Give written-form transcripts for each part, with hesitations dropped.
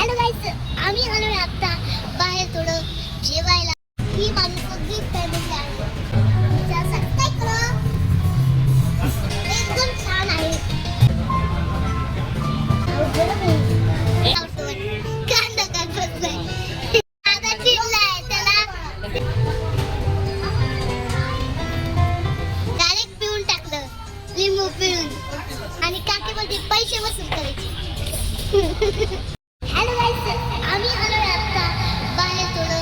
Hello गाईस, आम्ही आलोय आता बाहेर थोडं जेवायला. ही माझी सगळी फॅमिली आहे. सबस्क्राइब करा. एकदम छान आहे. कांदा काढ बसलाय. आता चिडलाय त्याला. डायरेक्ट पिऊन टाकलं. लिंबू पिळून. आणि काकी बोलते पैसे वसूल करायचे. हॅलो गाईस, आम्ही आलोय आता बाहेर थोडं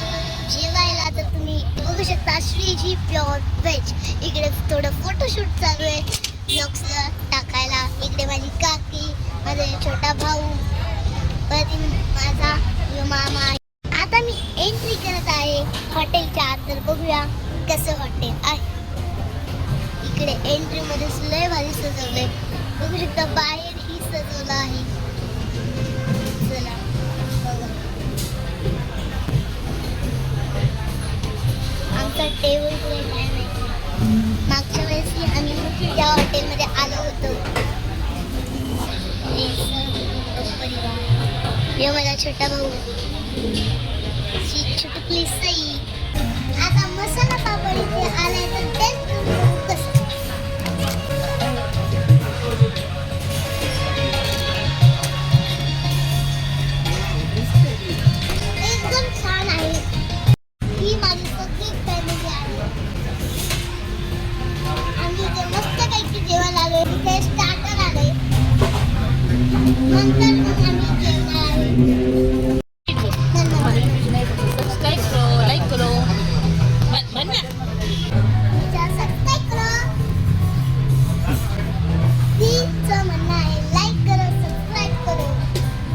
जेवायला. तर तुम्ही बघू शकता श्रीजी प्युअर व्हेज. इकडे थोडं फोटोशूट चालू आहे ब्लॉग्सला टाकायला. इकडे माझी काकी, माझा छोटा भाऊ, माझा मामा. आता मी एंट्री करत आहे हॉटेलच्या आत. तर बघूया कसं हॉटेल आहे. इकडे एंट्री मध्ये लय भारी सजवलंय. बघू शकता बाहेर ही सजवलं आहे. चला आमचा टेबल पुढे काय माहिती. मागच्या वेळेस आम्ही त्या हॉटेलमध्ये आलो होतो. हे माझा छोटा भाऊ, छोटी सई. आता मसाला पापड इथे आलाय तर तेच कसं एकदम छान आहे. ही माझी सगळी फॅमिली आहे. आम्ही इथे मस्त पैकी जेवायला आलोय. इथे स्टार्टर आलंय. नंतर मग आम्ही जेवणार आहे. सबस्क्राइब करो, लाइक करो. बन ना. सबस्क्राइब करो. तिचं म्हणणं आहे लाईक करो, सबस्क्राइब करो,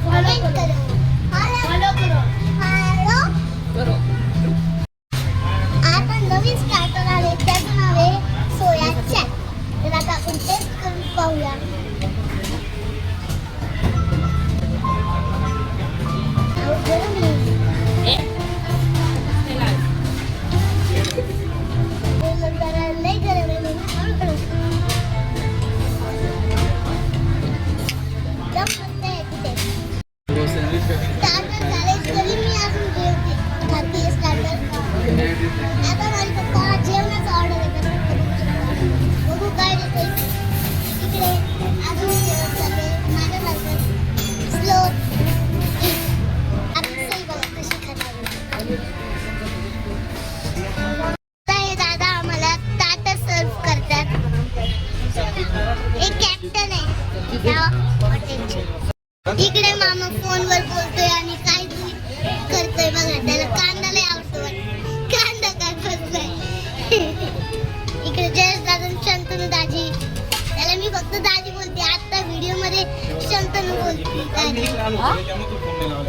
कमेंट करो, फॉलो करो. करो. आता नवीन स्टार्टर आले. त्याचं नाव आहे सोया चॅट. तर आता आपण टेस्ट करून पाहूया. आता माझे पप्पा जेवणाचं ऑर्डर येतात. बघू काय देते. इकडे अजून जेवण चाललंय. माझ्यासारखं स्लो. आपण सई बघा कशी खातात. हे दादा आम्हाला ताटं सर्व करतात. एक कॅप्टन आहे त्या हॉटेलचे. इकडे मामा फोनवर बोलतोय आणि काहीतरी करतोय बघा. त्याला कांदा लय आवडतो. कांदा काढ बसलाय. इकडे जयेश दादा, शंतनू दाजी. त्याला मी फक्त दाजी बोलते. आता व्हिडिओ मध्ये शंतनू बोलते दाजी.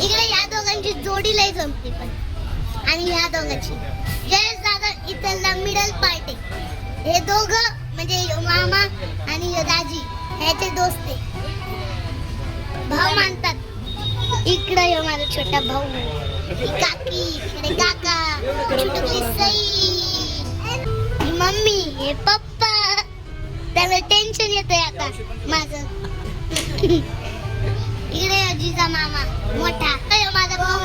इकडे या दोघांची जोडी लय जमते पण. आणि ह्या दोघांची जयेश दादा इथला मिडल पार्ट आहे. हे दोघं म्हणजे मामा आणि दाजी ह्याचे दोस्त आहे. भाऊ मानतात. इकडे हे माझा छोटा भाऊ, काकी, इकडे काका, छोटी सई, मम्मी, हे पप्पा. त्याला टेन्शन येतंय आता माझं. इकडे अजीचा मामा मोठा. माझा भाऊ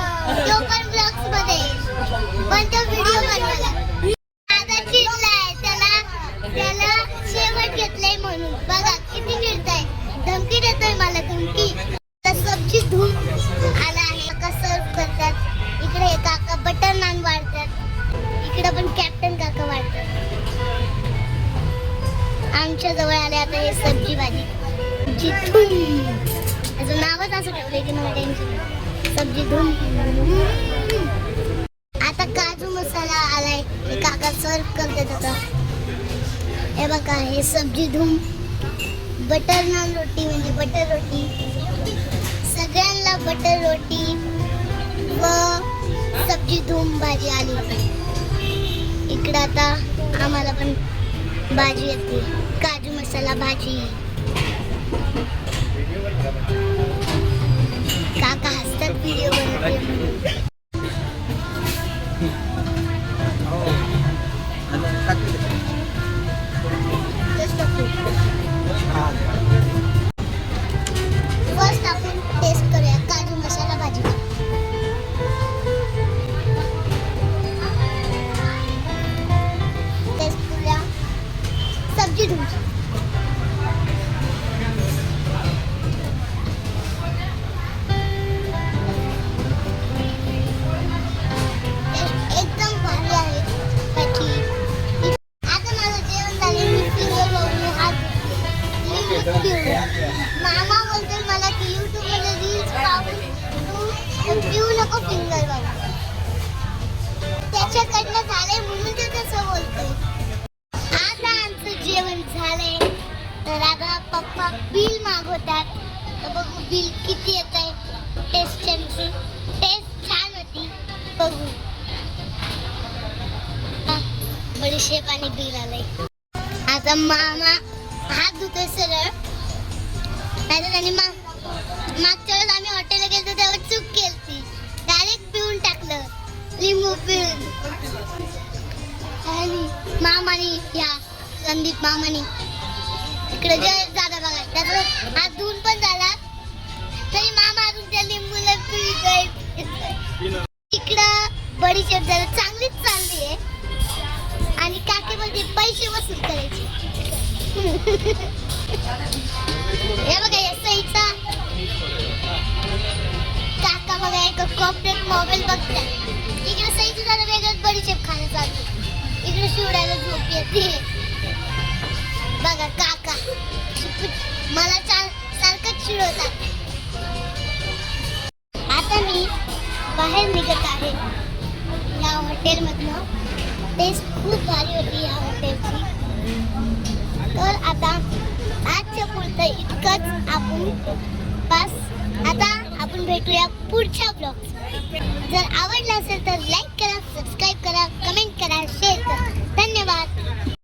तो पण ब्लॉग्स मध्ये पण तो व्हिडिओ बनवायला. आता चिडलाय त्याला शेवट घेतलंय म्हणून. बघा किती चिडताय. धमकी देतोय मला. धमकी. सब्जी धूम आला आहे. काका सर्व करतात. इकडे काका बटर नान वाढतात. इकडे पण कॅप्टन काका वाढतात. आमच्या जवळ आले आता हे सब्जी भाजी. धूम त्याचं नावच असं ठेवलंय की मला टेन्शन. सब्जी धूम. आता काजू मसाला आलाय. हे काका सर्व करतात आता. हे बघा हे सब्जी धूम. बटर नान रोटी म्हणजे बटर रोटी. सगळ्यांना बटर रोटी व सब्जी धूम भाजी आली. इकडं आता आम्हाला पण भाजी येते. काजू मसाला भाजी. काका हसतात व्हिडिओ बनवते. फर्स्ट आपण टेस्ट करूया काजू मसाला भाजी. फिंगर बघा. त्याच्याकडनं झालंय म्हणून ते तसं बोलतोय. आता आमचं जेवण झालंय तर आता पप्पा बिल मागवतात. तर बघू बिल किती येत आहे. टेस्ट छान होती. बघू बडीशेप आणि बिल आलंय. आता मामा हात धुतोय सरळ. नाहीतर त्यांनी मागच्या वेळेस आम्ही हॉटेलला गेलो तेव्हा चूक केली. डायरेक्ट पिऊन टाकलं लिंबू पिऊन. आणि मामानी या संदीप मामानी इकडे जयेश दादा बघा त्याचा हात धुवून पण झाला तरी मामा अजून त्या लिंबूला पिळतोय. इकडं बडीशेप जरा चांगलीच चालली आहे. आणि काकी बोलते पैसे वसूल करायचे. हे बघा या सईचा काका बघा एक कॉर्पोरेट मोबाईल बघताय. इकडे सईचं जरा वेगळंच बडीशेप खाणं चालतं. इकडे शिवडायला झोप येते. बघा काका मला सारखंच चिडवतात. आता मी बाहेर निघत आहे या हॉटेलमधनं. टेस्ट खूप भारी होती या हॉटेलची. तर आता आजच्या पुरतं इतकंच आपण बस. आता आपण भेटूया पुढच्या ब्लॉग. जर आवडलं असेल तर लाईक